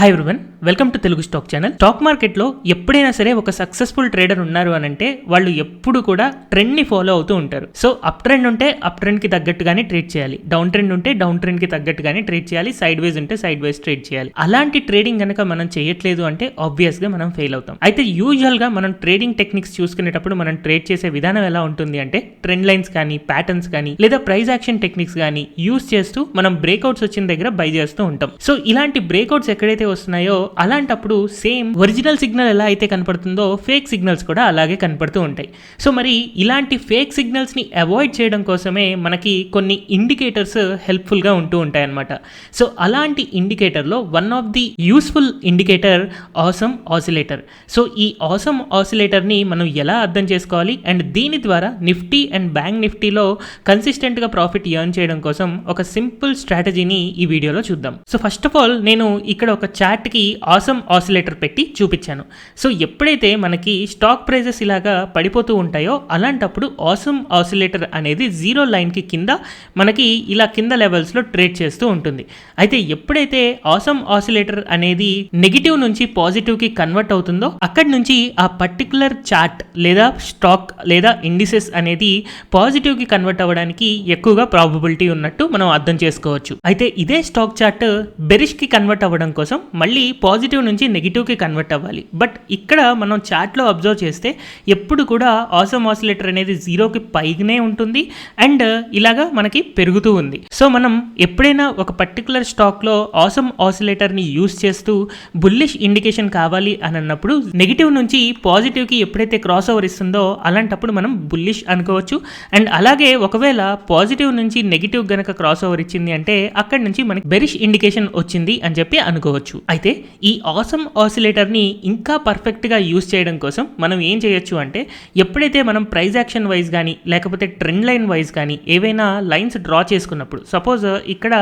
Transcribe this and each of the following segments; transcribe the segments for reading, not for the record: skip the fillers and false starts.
Hi everyone, welcome to Telugu stock channel. Stock మార్కెట్లో ఎప్పుడైనా సరే ఒక సక్సెస్ఫుల్ ట్రేడర్ ఉన్నారు అని అంటే వాళ్ళు ఎప్పుడు కూడా ట్రెండ్ ని ఫాలో అవుతూ ఉంటారు. సో అప్ ట్రెండ్ ఉంటే అప్ ట్రెండ్ కి తగ్గట్టుగానే ట్రేడ్ చేయాలి, డౌన్ ట్రెండ్ ఉంటే డౌన్ ట్రెండ్ కి తగ్గట్టుగానే ట్రేడ్ చేయాలి, సైడ్ వేస్ ఉంటే సైడ్ వేస్ ట్రేడ్ చేయాలి. అలాంటి ట్రేడింగ్ కనుక మనం చేయట్లేదు అంటే ఆబ్వియస్ గా మనం ఫెయిల్ అవుతాం. అయితే యూజువల్ గా మనం ట్రేడింగ్ టెక్నిక్స్ చూసుకునేటప్పుడు మనం ట్రేడ్ చేసే విధానం ఎలా ఉంటుంది అంటే ట్రెండ్ లైన్స్ కానీ, ప్యాటర్న్స్ కానీ, లేదా ప్రైస్ యాక్షన్ టెక్నిక్స్ కానీ యూస్ చేస్తూ మనం బ్రేక్అవుట్స్ వచ్చిన దగ్గర బై చేస్తూ ఉంటాం. సో ఇలాంటి బ్రేక్అవుట్స్ ఎక్కడైతే వస్తున్నాయో అలాంటప్పుడు సేమ్ ఒరిజినల్ సిగ్నల్ ఎలా అయితే కనపడుతుందో ఫేక్ సిగ్నల్స్ కూడా అలాగే కనపడుతూ ఉంటాయి. సో మరి ఇలాంటి ఫేక్ సిగ్నల్స్ ని అవాయిడ్ చేయడం కోసమే మనకి కొన్ని ఇండికేటర్స్ హెల్ప్ఫుల్ గా ఉంటూ ఉంటాయి అన్నమాట. సో అలాంటి ఇండికేటర్లో one of the useful indicator awesome oscillator. So ఈ ఆసమ్ ఆసిలేటర్ ని మనం ఎలా అర్థం చేసుకోవాలి అండ్ దీని ద్వారా నిఫ్టీ అండ్ బ్యాంక్ నిఫ్టీలో కన్సిస్టెంట్ గా ప్రాఫిట్ ఎర్న్ చేయడం కోసం ఒక సింపుల్ స్ట్రాటజీని ఈ వీడియోలో చూద్దాం. సో ఫస్ట్ ఆఫ్ ఆల్ నేను ఇక్కడ ఒక చార్ట్ కి ఆసమ్ ఆసిలేటర్ పెట్టి చూపించాను. సో ఎప్పుడైతే మనకి స్టాక్ ప్రైజెస్ ఇలాగా పడిపోతూ ఉంటాయో అలాంటప్పుడు ఆసమ్ ఆసిలేటర్ అనేది జీరో లైన్ కి కింద మనకి ఇలా కింద లెవెల్స్ లో ట్రేడ్ చేస్తూ ఉంటుంది. అయితే ఎప్పుడైతే ఆసమ్ ఆసిలేటర్ అనేది నెగిటివ్ నుంచి పాజిటివ్ కి కన్వర్ట్ అవుతుందో అక్కడి నుంచి ఆ పర్టికులర్ చార్ట్ లేదా స్టాక్ లేదా ఇండిసెస్ అనేది పాజిటివ్ కి కన్వర్ట్ అవ్వడానికి ఎక్కువగా ప్రాబబిలిటీ ఉన్నట్టు మనం అర్థం చేసుకోవచ్చు. అయితే ఇదే స్టాక్ చార్ట్ బెరిష్ కి కన్వర్ట్ అవ్వడం కోసం మళ్ళీ పాజిటివ్ నుంచి నెగిటివ్ కి కన్వర్ట్ అవ్వాలి. బట్ ఇక్కడ మనం చార్ట్ లో అబ్జర్వ్ చేస్తే ఎప్పుడు కూడా ఆసమ్ ఆసిలేటర్ అనేది జీరోకి పైనే ఉంటుంది అండ్ ఇలాగా మనకి పెరుగుతూ ఉంది. సో మనం ఎప్పుడైనా ఒక పర్టికులర్ స్టాక్ లో ఆసమ్ ఆసిలేటర్ ని యూస్ చేస్తూ బుల్లిష్ ఇండికేషన్ కావాలి అని అన్నప్పుడు నెగిటివ్ నుంచి పాజిటివ్ కి ఎప్పుడైతే క్రాస్ ఓవర్ ఇస్తుందో అలాంటప్పుడు మనం బుల్లిష్ అనుకోవచ్చు. అండ్ అలాగే ఒకవేళ పాజిటివ్ నుంచి నెగిటివ్ గనక క్రాస్ ఓవర్ ఇచ్చింది అంటే అక్కడి నుంచి మనకి బెరిష్ ఇండికేషన్ వచ్చింది అని చెప్పి అనుకోవచ్చు. అయితే ఈ ఆసమ్ ఆసిలేటర్ ని ఇంకా పర్ఫెక్ట్ గా యూస్ చేయడం కోసం మనం ఏం చేయొచ్చు అంటే ఎప్పుడైతే మనం ప్రైస్ యాక్షన్ వైజ్ కానీ లేకపోతే ట్రెండ్ లైన్ వైజ్ కానీ ఏవైనా లైన్స్ డ్రా చేసుకున్నప్పుడు సపోజ్ ఇక్కడ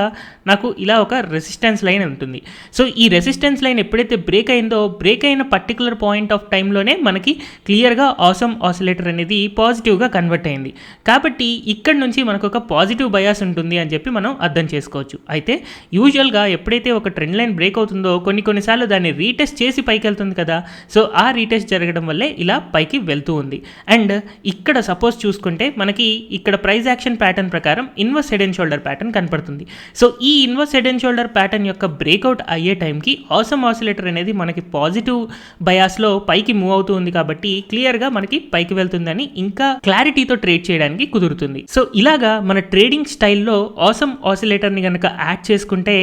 నాకు ఇలా ఒక రెసిస్టెన్స్ లైన్ ఉంటుంది. సో ఈ రెసిస్టెన్స్ లైన్ ఎప్పుడైతే బ్రేక్ అయిందో బ్రేక్ అయిన పర్టికులర్ పాయింట్ ఆఫ్ టైంలోనే మనకి క్లియర్గా ఆసమ్ ఆసిలేటర్ అనేది పాజిటివ్గా కన్వర్ట్ అయింది. కాబట్టి ఇక్కడ నుంచి మనకు ఒక పాజిటివ్ బయాస్ ఉంటుంది అని చెప్పి మనం అర్థం చేసుకోవచ్చు. అయితే యూజువల్గా ఎప్పుడైతే ఒక ట్రెండ్ లైన్ బ్రేక్ అవుతుందో కొన్నిసార్లు దాన్ని రీటెస్ట్ చేసి పైకి వెళ్తుంది కదా. సో ఆ రీటెస్ట్ జరగడం వల్లే ఇలా పైకి వెళ్తూ ఉంది. అండ్ ఇక్కడ సపోజ్ చూసుకుంటే మనకి ఇక్కడ ప్రైస్ యాక్షన్ ప్యాటర్న్ ప్రకారం inverse head and shoulder pattern కనపడుతుంది. సో ఈ inverse head and shoulder pattern యొక్క బ్రేక్అవుట్ అయ్యే టైంకి ఆసమ్ ఆసిలేటర్ అనేది మనకి పాజిటివ్ బయాస్లో పైకి మూవ్ అవుతూ ఉంది కాబట్టి క్లియర్గా మనకి పైకి వెళ్తుందని ఇంకా క్లారిటీతో ట్రేడ్ చేయడానికి కుదురుతుంది. సో ఇలాగా మన ట్రేడింగ్ స్టైల్లో ఆసమ్ ఆసిలేటర్ని కనుక యాడ్ చేసుకుంటే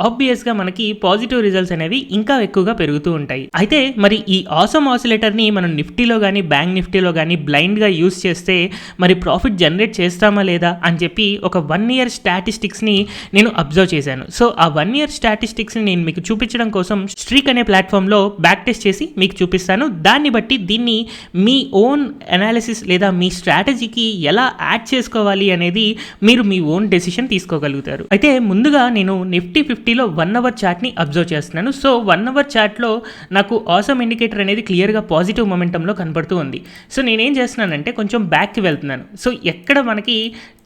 ఆబ్వియస్గా మనకి పాజిటివ్ రిజల్ట్స్ అనేవి ఇంకా ఎక్కువగా పెరుగుతూ ఉంటాయి. అయితే మరి ఈ ఆసమ్ ఆసిలేటర్ ని మనం నిఫ్టీలో కానీ బ్యాంక్ నిఫ్టీలో కానీ బ్లైండ్ గా యూస్ చేస్తే మరి ప్రాఫిట్ జనరేట్ చేస్తామా లేదా అని చెప్పి ఒక 1 year స్టాటిస్టిక్స్ ని నేను అబ్జర్వ్ చేశాను. సో ఆ 1 year స్టాటిస్టిక్స్ ని నేను మీకు చూపించడం కోసం స్ట్రీక్ అనే ప్లాట్ఫామ్ లో బ్యాక్ టెస్ట్ చేసి మీకు చూపిస్తాను. దాన్ని బట్టి దీన్ని మీ ఓన్ అనాలిసిస్ లేదా మీ స్ట్రాటజీకి ఎలా యాడ్ చేసుకోవాలి అనేది మీరు మీ ఓన్ డెసిషన్ తీసుకోగలుగుతారు. అయితే ముందుగా నేను నిఫ్టీ 50లో 1 hour చార్ట్ ని అబ్జర్వ్ చేస్తున్నాను. సో 1 hour చార్ట్లో నాకు ఆసమ్ ఇండికేటర్ అనేది క్లియర్గా పాజిటివ్ మొమెంటంలో కనపడుతూ ఉంది. సో నేనేం చేస్తున్నానంటే కొంచెం బ్యాక్కి వెళ్తున్నాను. సో ఎక్కడ మనకి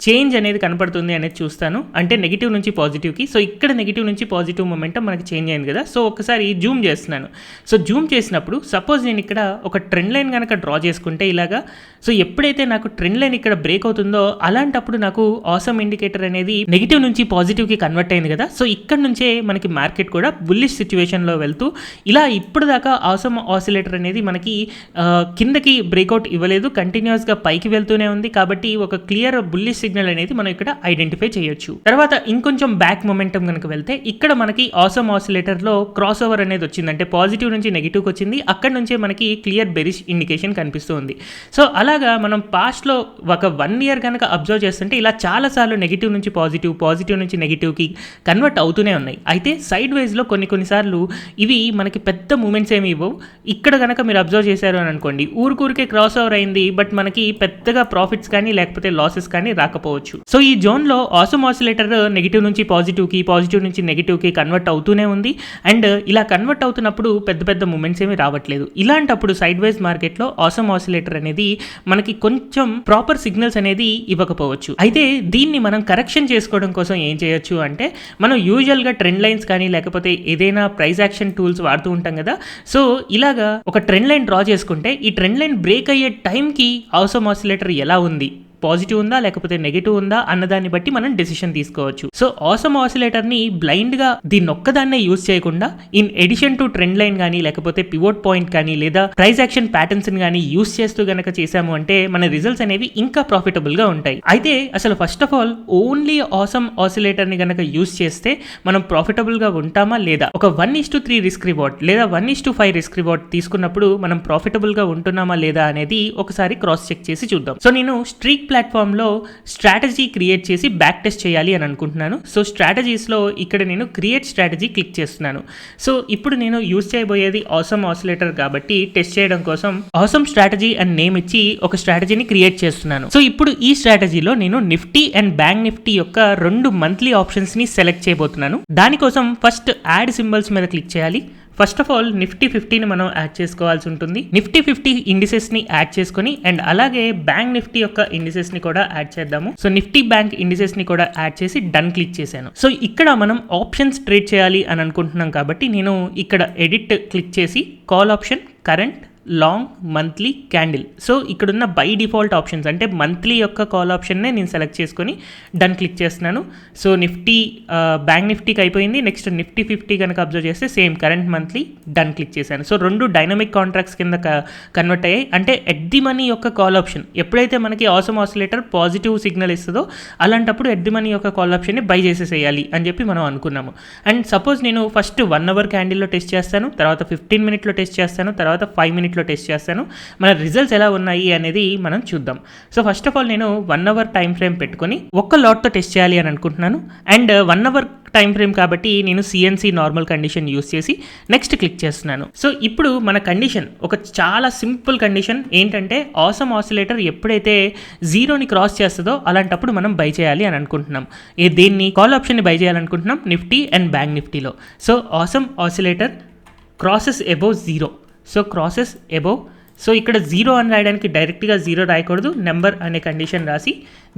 చేంజ్ అనేది కనపడుతుంది అనేది చూస్తాను, అంటే నెగిటివ్ నుంచి పాజిటివ్కి. సో ఇక్కడ నెగిటివ్ నుంచి పాజిటివ్ మొమెంటం మనకి చేంజ్ అయింది కదా. సో ఒకసారి జూమ్ చేస్తున్నాను. సో జూమ్ చేసినప్పుడు సపోజ్ నేను ఇక్కడ ఒక ట్రెండ్ లైన్ కనుక డ్రా చేసుకుంటే ఇలాగా, సో ఎప్పుడైతే నాకు ట్రెండ్ లైన్ ఇక్కడ బ్రేక్ అవుతుందో అలాంటప్పుడు నాకు ఆసమ్ ఇండికేటర్ అనేది నెగిటివ్ నుంచి పాజిటివ్కి కన్వర్ట్ అయింది కదా. సో ఇక్కడ నుంచే మనకి మార్కెట్ కూడా బుల్లిష్ సిచ్యువేషన్లో వెళ్తూ ఇలా ఇప్పుడు దాకా ఆసమ్ ఆసిలేటర్ అనేది మనకి కిందకి బ్రేక్అవుట్ ఇవ్వలేదు, కంటిన్యూస్గా పైకి వెళ్తూనే ఉంది. కాబట్టి ఒక క్లియర్ బుల్లిష్ సిగ్నల్ అనేది మనం ఇక్కడ ఐడెంటిఫై చేయొచ్చు. తర్వాత ఇంకొంచెం బ్యాక్ మొమెంటం కనుక వెళ్తే ఇక్కడ మనకి ఆసమ్ ఆసిలేటర్లో క్రాస్ ఓవర్ అనేది వచ్చింది, అంటే పాజిటివ్ నుంచి నెగిటివ్కి వచ్చింది. అక్కడ నుంచే మనకి క్లియర్ బెరిష్ ఇండికేషన్ కనిపిస్తుంది. సో అలాగా మనం పాస్ట్లో ఒక 1 year కనుక అబ్జర్వ్ చేస్తుంటే ఇలా చాలాసార్లు నెగిటివ్ నుంచి పాజిటివ్, పాజిటివ్ నుంచి నెగిటివ్కి కన్వర్ట్ అవుతూనే ఉన్నాయి. అయితే సైడ్ వైజ్లో కొన్నిసార్లు ఇవి మనకి పెద్ద మూమెంట్స్ ఏమి ఇవ్వవు. ఇక్కడ కనుక మీరు అబ్జర్వ్ చేశారు అని అనుకోండి, ఊరికే క్రాస్ ఓవర్ అయింది, బట్ మనకి పెద్దగా ప్రాఫిట్స్ కానీ లేకపోతే లాసెస్ కానీ రాకపోవచ్చు. సో ఈ జోన్లో ఆసమ్ ఆసిలేటర్ నెగిటివ్ నుంచి పాజిటివ్కి, పాజిటివ్ నుంచి నెగిటివ్కి కన్వర్ట్ అవుతూనే ఉంది. అండ్ ఇలా కన్వర్ట్ అవుతున్నప్పుడు పెద్ద మూమెంట్స్ ఏమి రావట్లేదు. ఇలాంటప్పుడు సైడ్ వైజ్ మార్కెట్లో ఆసమ్ ఆసిలేటర్ అనేది మనకి కొంచెం ప్రాపర్ సిగ్నల్స్ అనేది ఇవ్వకపోవచ్చు. అయితే దీన్ని మనం కరెక్షన్ చేసుకోవడం కోసం ఏం చేయొచ్చు అంటే మనం యూజువల్గా ట్రెండ్ లైన్స్ కానీ లేకపోతే ఏదైనా ప్రైస్ ప్రైస్ యాక్షన్ టూల్స్ వాడుతూ ఉంటాం కదా. సో ఇలాగా ఒక ట్రెండ్ లైన్ డ్రా చేసుకుంటే ఈ ట్రెండ్ లైన్ బ్రేక్ అయ్యే టైంకి ఆసమ్ ఆసిలేటర్ ఎలా ఉంది, పాజిటివ్ ఉందా లేకపోతే నెగిటివ్ ఉందా అన్నదాన్ని బట్టి మనం డెసిషన్ తీసుకోవచ్చు. సో ఆసమ్ ఆసిలేటర్ ని బ్లైండ్ గా దీన్ని ఒక్కదాన్నే యూజ్ చేయకుండా in addition to trend line కానీ లేకపోతే పివోట్ పాయింట్ కానీ లేదా ప్రైస్ యాక్షన్ ప్యాటర్న్స్ కానీ యూజ్ చేస్తూ గనక చేసాము అంటే మన రిజల్ట్స్ అనేవి ఇంకా ప్రాఫిటబుల్ గా ఉంటాయి. అయితే అసలు first of all only awesome oscillator ని గనక యూజ్ చేస్తే మనం ప్రాఫిటబుల్ గా ఉంటామా లేదా, ఒక 1:3 రిస్క్ రివార్డ్ లేదా 1:5 రిస్క్ రివార్డ్ తీసుకున్నప్పుడు మనం ప్రాఫిటబుల్ గా ఉంటున్నామా లేదా అనేది ఒకసారి క్రాస్ చెక్ చేసి చూద్దాం. సో నేను స్ట్రీక్ ప్లాట్ఫామ్ లో స్ట్రాటజీ క్రియేట్ చేసి బ్యాక్ టెస్ట్ చేయాలి అని అనుకుంటున్నాను. సో స్ట్రాటజీస్ లో ఇక్కడ నేను క్రియేట్ స్ట్రాటజీ క్లిక్ చేస్తున్నాను. సో ఇప్పుడు నేను యూజ్ చేయబోయేది ఆసమ్ ఆసిలేటర్ కాబట్టి టెస్ట్ చేయడం కోసం ఆసమ్ స్ట్రాటజీ అని నేమ్ ఇచ్చి ఒక స్ట్రాటజీని క్రియేట్ చేస్తున్నాను. సో ఇప్పుడు ఈ స్ట్రాటజీలో నేను నిఫ్టీ అండ్ బ్యాంక్ నిఫ్టీ యొక్క 2 మంత్లీ ఆప్షన్స్ ని సెలెక్ట్ చేయబోతున్నాను. దానికోసం ఫస్ట్ యాడ్ సింబల్స్ మీద క్లిక్ చేయాలి. ఫస్ట్ ఆఫ్ ఆల్ నిఫ్టీ 50ని మనం యాడ్ చేసుకోవాల్సి ఉంటుంది. నిఫ్టీ 50 ఇండిసెస్ ని యాడ్ చేసుకొని అండ్ అలాగే బ్యాంక్ నిఫ్టీ యొక్క ఇండిసెస్ ని కూడా యాడ్ చేద్దాము. సో నిఫ్టీ బ్యాంక్ ఇండిసెస్ ని కూడా యాడ్ చేసి డన్ క్లిక్ చేశాను. సో ఇక్కడ మనం ఆప్షన్స్ ట్రేడ్ చేయాలి అని అనుకుంటున్నాం కాబట్టి నేను ఇక్కడ ఎడిట్ క్లిక్ చేసి call option current long monthly candle. So ఇక్కడున్న బై డిఫాల్ట్ ఆప్షన్స్ అంటే మంత్లీ యొక్క కాల్ ఆప్షన్నే నేను సెలెక్ట్ చేసుకొని డన్ క్లిక్ చేస్తున్నాను. సో నిఫ్టీ బ్యాంక్ నిఫ్టీకి అయిపోయింది. నెక్స్ట్ నిఫ్టీ 50 కనుక అబ్జర్వ్ చేస్తే same current monthly done click చేశాను. సో 2 డైనమిక్ కాంట్రాక్ట్స్ కింద కన్వర్ట్ అయ్యాయి. అంటే ఎట్ ది మనీ యొక్క కాల్ ఆప్షన్ ఎప్పుడైతే మనకి ఆసమ్ ఆసిలేటర్ పాజిటివ్ సిగ్నల్ ఇస్తుందో అలాంటప్పుడు ఎట్ ది మనీ యొక్క కాల్ ఆప్షన్ని బై చేసేసేయాలి అని చెప్పి మనం అనుకున్నాము. అండ్ సపోజ్ నేను ఫస్ట్ 1 అవర్ క్యాండిల్లో టెస్ట్ చేస్తాను, తర్వాత 15 మినిట్లో టెస్ట్ చేస్తాను, తర్వాత 5 మినిట్లో టెస్ట్ చేస్తాను. మన రిజల్ట్స్ ఎలా ఉన్నాయి అనేది మనం చూద్దాం. సో ఫస్ట్ ఆఫ్ ఆల్ నేను 1 అవర్ టైం ఫ్రేమ్ పెట్టుకొని ఒక్క లాట్తో టెస్ట్ చేయాలి అని అనుకుంటున్నాను. అండ్ 1 అవర్ టైం ఫ్రేమ్ కాబట్టి నేను సిఎన్సి నార్మల్ కండిషన్ యూస్ చేసి నెక్స్ట్ క్లిక్ చేస్తున్నాను. సో ఇప్పుడు మన కండిషన్ ఒక చాలా సింపుల్ కండిషన్ ఏంటంటే ఆసమ్ ఆసిలేటర్ ఎప్పుడైతే 0ని క్రాస్ చేస్తుందో అలాంటప్పుడు మనం బై చేయాలి అని అనుకుంటున్నాం. దేన్ని కాల్ ఆప్షన్ని బై చేయాలనుకుంటున్నాం నిఫ్టీ అండ్ బ్యాంక్ నిఫ్టీలో. So awesome oscillator crosses above 0. So crosses above. So ఇక్కడ 0 అని రాయడానికి డైరెక్ట్గా 0 రాయకూడదు, నెంబర్ అనే కండిషన్ రాసి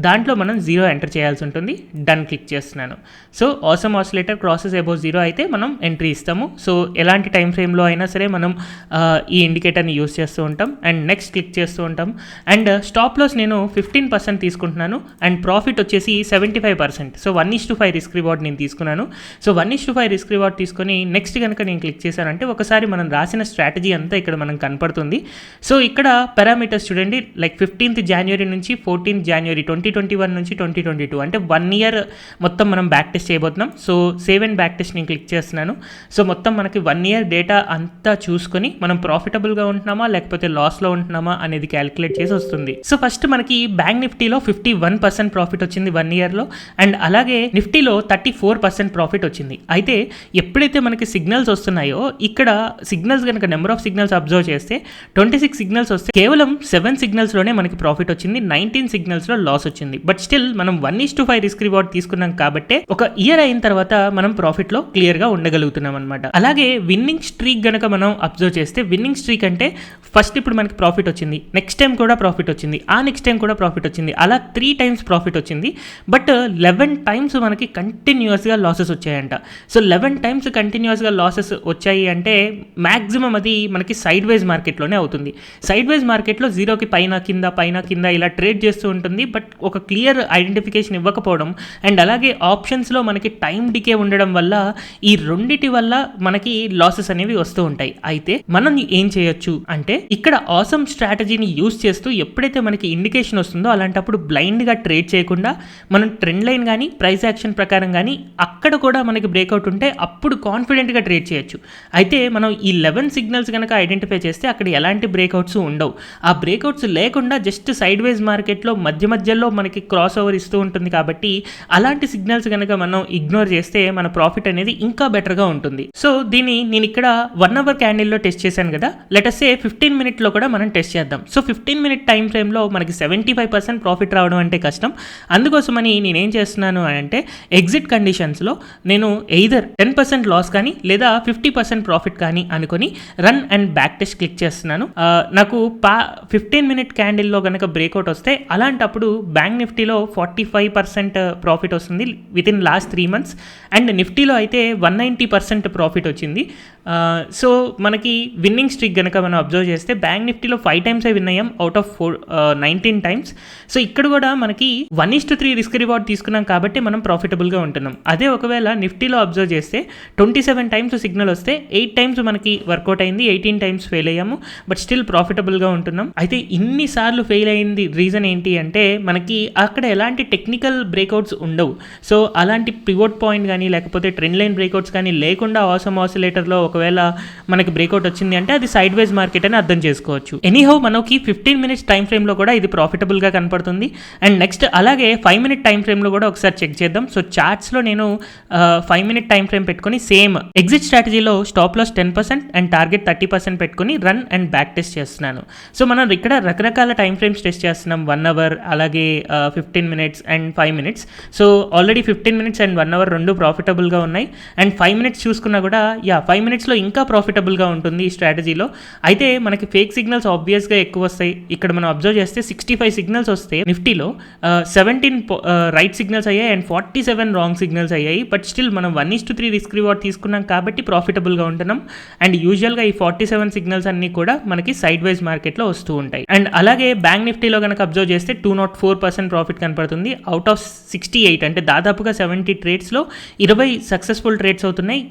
దాంట్లో మనం 0 ఎంటర్ చేయాల్సి ఉంటుంది. డన్ క్లిక్ చేస్తున్నాను. So awesome oscillator crosses above 0 అయితే మనం ఎంట్రీ ఇస్తాము. సో ఎలాంటి టైం ఫ్రేమ్లో అయినా సరే మనం ఈ ఇండికేటర్ని యూస్ చేస్తూ ఉంటాం. అండ్ నెక్స్ట్ క్లిక్ చేస్తూ ఉంటాం. అండ్ స్టాప్ లాస్ నేను 15% తీసుకుంటున్నాను అండ్ ప్రాఫిట్ వచ్చేసి 75%. సో 1:5 రిస్క్ రివార్డ్ నేను తీసుకున్నాను. సో 1:5 రిస్క్ రివార్డ్ తీసుకొని నెక్స్ట్ కనుక నేను క్లిక్ చేశానంటే ఒకసారి మనం రాసిన స్ట్రాటజీ అంతా ఇక్కడ మనం కనపడుతుంది. సో ఇక్కడ పారామీటర్స్ చూడండి, లైక్ 15th January నుంచి 14th January 2021 నుంచి 2022 అంటే 1 year మొత్తం మనం బ్యాక్ టెస్ట్ చేయబోతున్నాం. So save and back test నేను క్లిక్ చేస్తున్నాను. సో మొత్తం మనకి 1 year డేటా అంతా చూసుకొని మనం ప్రాఫిటబుల్గా ఉంటున్నామా లేకపోతే లాస్లో ఉంటున్నామా అనేది క్యాలిక్యులేట్ చేసి వస్తుంది. సో ఫస్ట్ మనకి బ్యాంక్ నిఫ్టీలో 51% ప్రాఫిట్ వచ్చింది 1 yearలో. అండ్ అలాగే నిఫ్టీలో 34% ప్రాఫిట్ వచ్చింది. అయితే ఎప్పుడైతే మనకి సిగ్నల్స్ వస్తున్నాయో ఇక్కడ సిగ్నల్స్ కనుక నెంబర్ ఆఫ్ సిగ్నల్స్ అబ్జర్వ్ చేస్తే 26 సిగ్నల్స్ వస్తే కేవలం 7 సిగ్నల్స్లోనే మనకి ప్రాఫిట్ వచ్చింది, 19 సిగ్నల్స్లో లాస్ వచ్చింది. బట్ స్టిల్ మనం 1:5 రిస్క్ రివార్డ్ తీసుకున్నాం కాబట్టి ఒక ఇయర్ అయిన తర్వాత మనం ప్రాఫిట్లో క్లియర్గా ఉండగలుగుతున్నాం అనమాట. అలాగే విన్నింగ్ స్ట్రీక్ గనక మనం అబ్జర్వ్ చేస్తే విన్నింగ్ స్ట్రీక్ అంటే ఫస్ట్ ఇప్పుడు మనకి ప్రాఫిట్ వచ్చింది, నెక్స్ట్ టైం కూడా ప్రాఫిట్ వచ్చింది, ఆ నెక్స్ట్ టైం కూడా ప్రాఫిట్ వచ్చింది, అలా 3 times ప్రాఫిట్ వచ్చింది. బట్ 11 times మనకి కంటిన్యూస్గా లాసెస్ వచ్చాయంట. సో 11 times కంటిన్యూస్గా లాసెస్ వచ్చాయి అంటే మ్యాక్సిమం అది మనకి సైడ్ వైజ్ మార్కెట్లోనే అవుతుంది. సైడ్ వైజ్ మార్కెట్లో 0కి పైన కింద ఇలా ట్రేడ్ చేస్తూ ఉంటుంది. బట్ ఒక క్లియర్ ఐడెంటిఫికేషన్ ఇవ్వకపోవడం అండ్ అలాగే ఆప్షన్స్లో మనకి టైం డికే ఉండడం వల్ల ఈ రెండిటి వల్ల మనకి లాసెస్ అనేవి వస్తూ ఉంటాయి. అయితే మనం ఏం చేయొచ్చు అంటే ఇక్కడ ఆసమ్ స్ట్రాటజీని యూస్ చేస్తూ ఎప్పుడైతే మనకి ఇండికేషన్ వస్తుందో అలాంటప్పుడు బ్లైండ్గా ట్రేడ్ చేయకుండా మనం ట్రెండ్ లైన్ కానీ ప్రైస్ యాక్షన్ ప్రకారం కానీ అక్కడ కూడా మనకి బ్రేక్అవుట్ ఉంటే అప్పుడు కాన్ఫిడెంట్గా ట్రేడ్ చేయొచ్చు. అయితే మనం ఈ 11 సిగ్నల్స్ కనుక ఐడెంటిఫై చేస్తే అక్కడ ఎలాంటి బ్రేక్అవుట్స్ ఉండవు. ఆ బ్రేక్అవుట్స్ లేకుండా జస్ట్ సైడ్ వైజ్ మార్కెట్లో మధ్యలో మనకి క్రాస్ ఓవర్ ఇస్తూ ఉంటుంది కాబట్టి అలాంటి సిగ్నల్స్ కనుక మనం ఇగ్నోర్ చేస్తే మన ప్రాఫిట్ అనేది ఇంకా బెటర్గా ఉంటుంది. సో దీన్ని నేను ఇక్కడ 1 అవర్ క్యాండిల్లో టెస్ట్ చేశాను కదా, లెటస్ సే 15 మినిట్లో కూడా మనం టెస్ట్ చేద్దాం. సో 15 minute టైం ఫ్రేమ్లో మనకి 75% ప్రాఫిట్ రావడం అంటే కష్టం. అందుకోసమని నేనేం చేస్తున్నాను అంటే ఎగ్జిట్ కండిషన్స్లో నేను ఎయిదర్ 10% లాస్ కానీ లేదా 50% ప్రాఫిట్ కానీ అనుకొని run and back test click చేస్తున్నాను. నాకు 15 మినిట్ క్యాండిల్లో కనుక బ్రేక్అవుట్ వస్తే అలాంటప్పుడు బ్యాంక్ నిఫ్టీలో 45% ప్రాఫిట్ వస్తుంది వితిన్ లాస్ట్ 3 months, అండ్ నిఫ్టీలో అయితే 190% ప్రాఫిట్ వచ్చింది. సో మనకి విన్నింగ్ స్ట్రీక్ కనుక మనం అబ్జర్వ్ చేస్తే బ్యాంక్ నిఫ్టీలో 5 times విన్ అయ్యాం అవుట్ ఆఫ్ 19 times. సో ఇక్కడ కూడా మనకి 1:3 రిస్క్ రివార్డ్ తీసుకున్నాం కాబట్టి మనం ప్రాఫిటబుల్గా ఉంటున్నాం. అదే ఒకవేళ నిఫ్టీలో అబ్జర్వ్ చేస్తే 27 times సిగ్నల్ వస్తే 8 times మనకి వర్కౌట్ అయింది, 18 times ఫెయిల్ అయ్యాము, బట్ స్టిల్ ప్రాఫిటబుల్గా ఉంటున్నాం. అయితే ఇన్నిసార్లు ఫెయిల్ అయింది రీజన్ ఏంటి అంటే మనకి అక్కడ ఎలాంటి టెక్నికల్ బ్రేక్అవుట్స్ ఉండవు. సో అలాంటి పివోట్ పాయింట్ కానీ లేకపోతే ట్రెండ్ లైన్ బ్రేక్అవుట్స్ కానీ లేకుండా ఆసమ్ ఆసిలేటర్లో ఒకవేళ మనకి బ్రేక్అవుట్ వచ్చింది అంటే అది సైడ్ వేజ్ మార్కెట్ అని అర్థం చేసుకోవచ్చు. ఎనీహౌ మనకి 15 minutes టైం ఫ్రేమ్లో కూడా ఇది ప్రాఫిటబుల్గా కనపడుతుంది. అండ్ నెక్స్ట్ అలాగే 5 minute టైం ఫ్రేమ్లో కూడా ఒకసారి చెక్ చేద్దాం. సో చార్ట్స్లో నేను 5 minute టైం ఫ్రేమ్ పెట్టుకొని సేమ్ ఎగ్జిట్ స్ట్రాటజీలో స్టాప్ లాస్ 10% అండ్ టార్గెట్ 30% పెట్టుకొని రన్ అండ్ బ్యాక్ టెస్ట్ చేస్తున్నాను. సో మనం ఇక్కడ రకరకాల టైం ఫ్రేమ్స్ టెస్ట్ చేస్తున్నాం, 1 hour అలాగే 15 minutes and 5 minutes. So already 15 minutes and 1 hour రెండు ప్రాఫిటబుల్గా ఉన్నాయి. అండ్ 5 minutes చూసుకున్నా కూడా 5 minutesలో ఇంకా ప్రాఫిటబుల్గా ఉంటుంది ఈ స్ట్రాటజీలో. అయితే మనకి ఫేక్ సిగ్నల్స్ ఆబ్వియస్గా ఎక్కువ వస్తాయి. ఇక్కడ మనం అబ్జర్వ్ చేస్తే 65 సిగ్నల్స్ వస్తే నిఫ్టీలో 17 రైట్ సిగ్నల్స్ అయ్యాయి అండ్ 47 రాంగ్ సిగ్నల్స్ అయ్యాయి. బట్ స్టిల్ మనం 1:3 రిస్క్ రివార్డ్ తీసుకున్నాం కాబట్టి ప్రాఫిటబుల్గా ఉంటున్నాం. అండ్ యూజువల్గా ఈ 47 సిగ్నల్స్ అన్నీ కూడా మనకి సైడ్ వైజ్ మార్కెట్లో వస్తూ ఉంటాయి. అండ్ అలాగే బ్యాంక్ నిఫ్టీలో కనుక అబ్జర్వ్ చేస్తే 204% ప్రాఫిట్ కనపడుతుంది అవుట్ ఆఫ్ 68, అంటే దాదాపుగా 70 ట్రేడ్స్లో 20 సక్సెస్ఫుల్ ట్రేడ్స్ అవుతున్నాయి,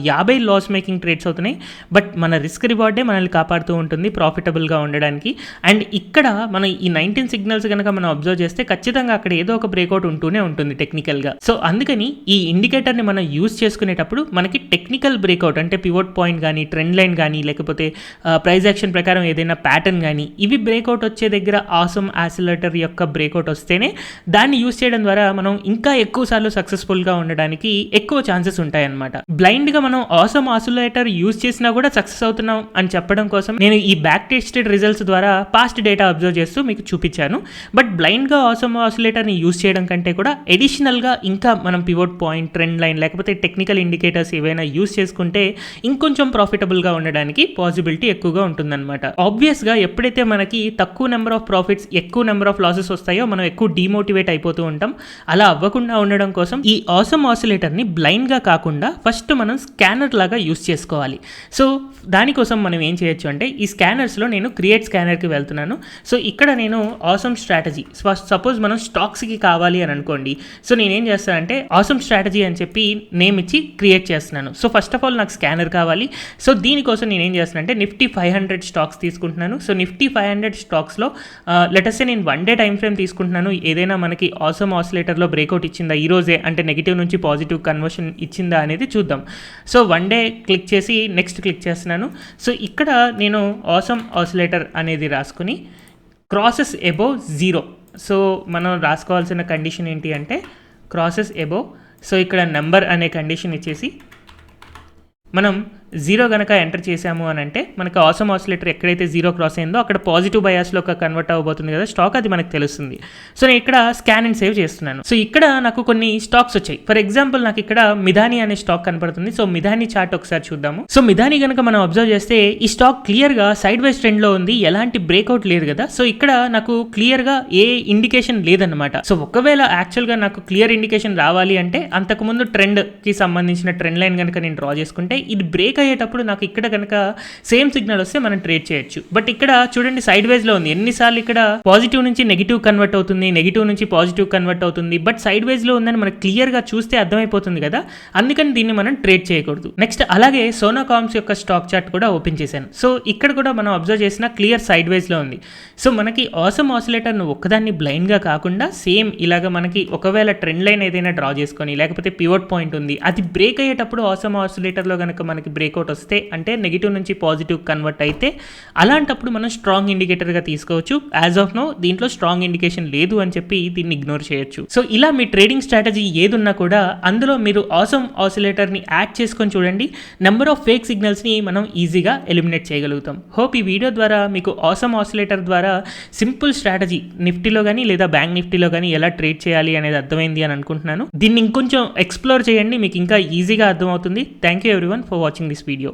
50 లాస్ మేకింగ్ ట్రేడ్స్ అవుతున్నాయి. బట్ మన రిస్క్ రివార్డే మనల్ని కాపాడుతూ ఉంటుంది ప్రాఫిటబుల్గా ఉండడానికి. అండ్ ఇక్కడ మనం ఈ 19 సిగ్నల్స్ కనుక మనం అబ్జర్వ్ చేస్తే ఖచ్చితంగా అక్కడ ఏదో ఒక బ్రేక్అవుట్ ఉంటూనే ఉంటుంది టెక్నికల్గా. సో అందుకని ఈ ఇండికేటర్ని మనం యూజ్ చేసుకునేటప్పుడు మనకి టెక్నికల్ బ్రేక్అవుట్ అంటే పివోట్ పాయింట్ కానీ ట్రెండ్ లైన్ కానీ లేకపోతే ప్రైస్ యాక్షన్ ప్రకారం ఏదైనా ప్యాటర్న్ కానీ ఇవి బ్రేక్అవుట్ వచ్చే దగ్గర ఆసమ్ ఆసిలేటర్ యొక్క బ్రేక్అవుట్ వస్తేనే దాన్ని యూజ్ చేయడం ద్వారా మనం ఇంకా ఎక్కువ సార్లు సక్సెస్ఫుల్గా ఉండడానికి ఎక్కువ ఛాన్సెస్ ఉంటాయన్నమాట. బ్లైండ్గా మనం ఆసమ్ ఆసిలేటర్ యూజ్ చేసినా కూడా సక్సెస్ అవుతున్నాం అని చెప్పడం కోసం నేను ఈ బ్యాక్ టెస్టెడ్ రిజల్ట్స్ ద్వారా పాస్ట్ డేటా అబ్జర్వ్ చేస్తూ మీకు చూపించాను. బట్ బ్లైండ్గా ఆసమ్ ఆసిలేటర్ని యూజ్ చేయడం కంటే కూడా ఎడిషనల్గా ఇంకా మనం పివోట్ పాయింట్ ట్రెండ్ లైన్ లేకపోతే టెక్నికల్ ఇండికేటర్స్ ఏవైనా యూజ్ చేసుకుంటే ఇంకొంచెం ప్రాఫిటబుల్గా ఉండడానికి పాసిబిలిటీ ఎక్కువగా ఉంటుందన్నమాట. ఆబ్వియస్గా ఎప్పుడైతే మనకి తక్కువ నెంబర్ ఆఫ్ ప్రాఫిట్స్ ఎక్కువ నెంబర్ ఆఫ్ లాసెస్ వస్తాయో మనం ఎక్కువ డిమోటివేట్ అయిపోతూ ఉంటాం. అలా అవ్వకుండా ఉండడం కోసం ఈ ఆసమ్ ఆసిలేటర్ని బ్లైండ్గా కాకుండా ఫస్ట్ మనం స్కానర్ లాగా యూజ్ చేసుకోవాలి. సో దానికోసం మనం ఏం చేయొచ్చు అంటే ఈ స్కానర్స్లో నేను క్రియేట్ స్కానర్కి వెళ్తున్నాను. సో ఇక్కడ నేను ఆసమ్ స్ట్రాటజీ సపోజ్ మనం స్టాక్స్కి కావాలి అని అనుకోండి. సో నేనేం చేస్తానంటే ఆసమ్ స్ట్రాటజీ అని చెప్పి నేమ్ ఇచ్చి క్రియేట్ చేస్తున్నాను. సో ఫస్ట్ ఆఫ్ ఆల్ నాకు స్కానర్ కావాలి. సో దీనికోసం నేనేం చేస్తానంటే నిఫ్టీ 500 స్టాక్స్ తీసుకుంటున్నాను. సో నిఫ్టీ 500 స్టాక్స్లో లెటర్సే నేను 1 day టైం ఫ్రేమ్ తీసుకుంటున్నాను. ఏదైనా మనకి ఆసమ్ ఆసిలేటర్లో బ్రేక్అవుట్ ఇచ్చిందా ఈరోజే, అంటే నెగిటివ్ నుంచి పాజిటివ్ కన్వర్షన్ ఇచ్చిందా అనేది చూద్దాం. సో 1 day క్లిక్ చేసి నెక్స్ట్ క్లిక్ చేస్తున్నాను. సో ఇక్కడ నేను ఆసమ్ ఆసిలేటర్ అనేది రాసుకుని క్రాసెస్ అబోవ్ 0. సో మనం రాసుకోవాల్సిన కండిషన్ ఏంటి అంటే క్రాసెస్ అబోవ్. సో ఇక్కడ నెంబర్ అనే కండిషన్ ఇచ్చేసి మనం 0 కనుక ఎంటర్ చేసాము అని అంటే మనకి ఆసమ్ ఆసిలేటర్ ఎక్కడైతే 0 క్రాస్ అయిందో అక్కడ పాజిటివ్ బయాస్లో కన్వర్ట్ అవ్వబోతుంది కదా స్టాక్, అది మనకు తెలుస్తుంది. సో నేను ఇక్కడ స్కాన్ అండ్ సేవ్ చేస్తున్నాను. సో ఇక్కడ నాకు కొన్ని స్టాక్స్ వచ్చాయి. ఫర్ ఎగ్జాంపుల్ నాకు ఇక్కడ మిధాని అనే స్టాక్ కనపడుతుంది. సో మిధాని చార్ట్ ఒకసారి చూద్దాము. సో మిధాని కనుక మనం అబ్జర్వ్ చేస్తే ఈ స్టాక్ క్లియర్గా సైడ్ వైజ్ ట్రెండ్లో ఉంది, ఎలాంటి బ్రేక్అవుట్ లేదు కదా. సో ఇక్కడ నాకు క్లియర్గా ఏ ఇండికేషన్ లేదన్నమాట. సో ఒకవేళ యాక్చువల్గా నాకు క్లియర్ ఇండికేషన్ రావాలి అంటే అంతకుముందు ట్రెండ్కి సంబంధించిన ట్రెండ్ లైన్ కనుక నేను డ్రా చేసుకుంటే ఇది బ్రేక్ అయ్యేటప్పుడు నాకు ఇక్కడ కనుక సేమ్ సిగ్నల్ వస్తే మనం ట్రేడ్ చేయొచ్చు. బట్ ఇక్కడ చూడండి సైడ్ వేజ్ లో ఉంది. ఎన్నిసార్లు ఇక్కడ పాజిటివ్ నుంచి నెగిటివ్ కన్వర్ట్ అవుతుంది, నెగిటివ్ నుంచి పాజిటివ్ కన్వర్ట్ అవుతుంది, బట్ సైడ్ వేజ్ లో ఉందని మనకు క్లియర్ గా చూస్తే అర్థమైపోతుంది కదా, అందుకని దీన్ని మనం ట్రేడ్ చేయకూడదు. నెక్స్ట్ అలాగే సోనా కామ్స్ యొక్క స్టాక్ చార్ట్ కూడా ఓపెన్ చేశాను. సో ఇక్కడ కూడా మనం అబ్జర్వ్ చేసిన క్లియర్ సైడ్ వేజ్ లో ఉంది. సో మనకి ఆసమ్ ఆసిలేటర్ ను ఒక్కదాన్ని బ్లైండ్ గా కాకుండా సేమ్ ఇలాగ మనకి ఒకవేళ ట్రెండ్ లైన్ ఏదైనా డ్రా చేసుకొని లేకపోతే పివోట్ పాయింట్ ఉంది అది బ్రేక్ అయ్యేటప్పుడు ఆసమ్ ఆసిలేటర్ లో కనుక మనకి బ్రేక్అవుట్ వస్తే అంటే నెగిటివ్ నుంచి పాజిటివ్ కన్వర్ట్ అయితే అలాంటప్పుడు మనం స్ట్రాంగ్ ఇండికేటర్గా తీసుకోవచ్చు. యాజ్ ఆఫ్ నో దీంట్లో స్ట్రాంగ్ ఇండికేషన్ లేదు అని చెప్పి దీన్ని ఇగ్నోర్ చేయొచ్చు. సో ఇలా మీ ట్రేడింగ్ స్ట్రాటజీ ఏదున్నా కూడా అందులో మీరు ఆసమ్ ఆసిలేటర్ని యాడ్ చేసుకొని చూడండి. నెంబర్ ఆఫ్ ఫేక్ సిగ్నల్స్ని మనం ఈజీగా ఎలిమినేట్ చేయగలుగుతాం. హోప్ ఈ వీడియో ద్వారా మీకు ఆసమ్ ఆసిలేటర్ ద్వారా సింపుల్ స్ట్రాటజీ నిఫ్టీలో కానీ లేదా బ్యాంక్ నిఫ్టీలో కానీ ఎలా ట్రేడ్ చేయాలి అనేది అర్థమైంది అని అనుకుంటున్నాను. దీన్ని ఇంకొంచెం ఎక్స్ప్లోర్ చేయండి, మీకు ఇంకా ఈజీగా అర్థమవుతుంది. Thank you everyone for watching this video.